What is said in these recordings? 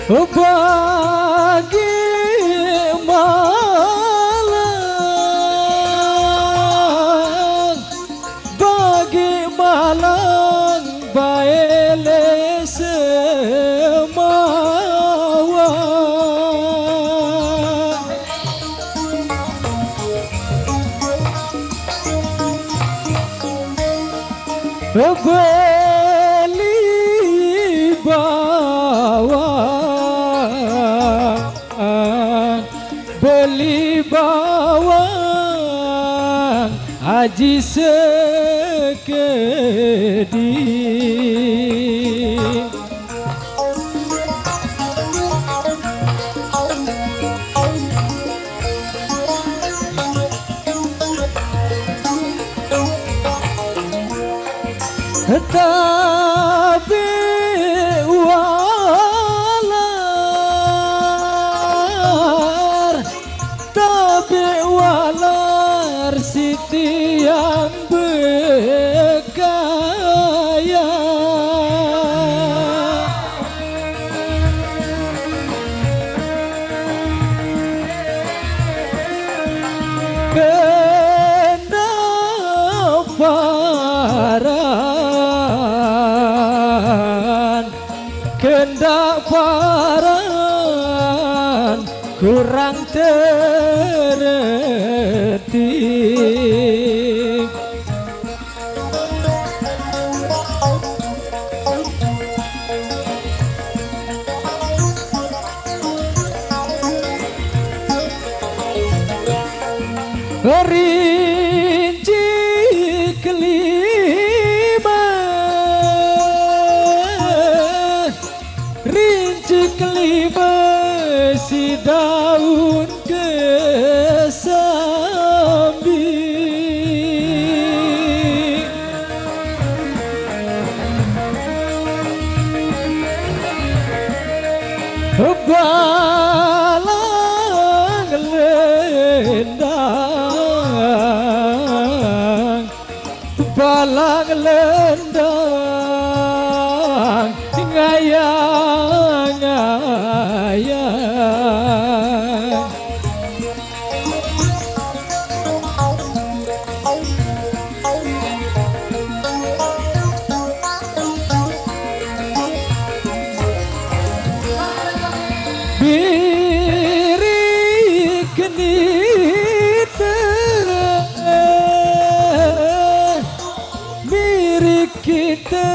Bagi malang baele semawa beli bawang haji sekedi tapi walar Siti yang berkaya kendaparan kurang terhenti rinci kelima si daun kesambi balang lendang ngayang-ngayang birik kenita mirik kita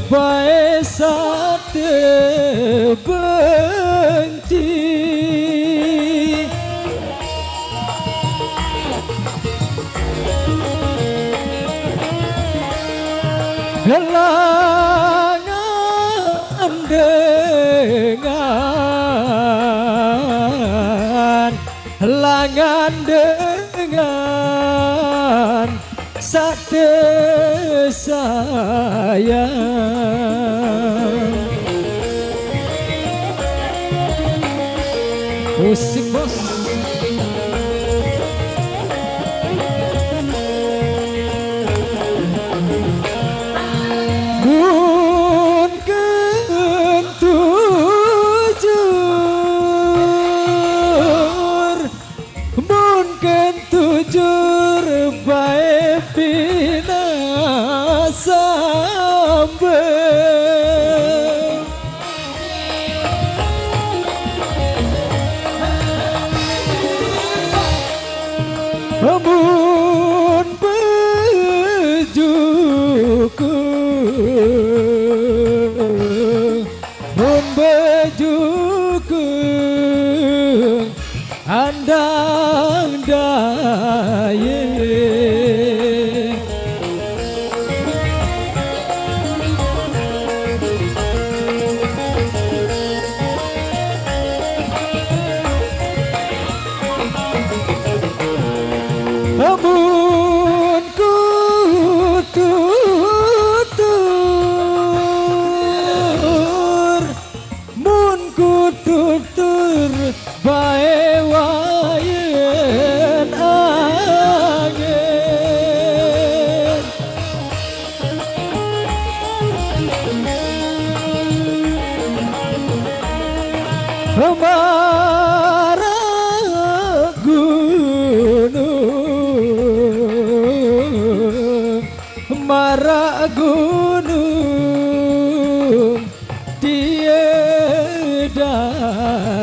bae sate benci Langan dengan sate sayang musik bos mun kentujur bae pina sambe mun bejuku andang daye amun ku tutur mun ku tutur bae wayen angin marah gunung, marah gunung tiada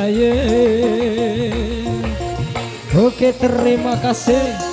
ye. Oke, terima kasih.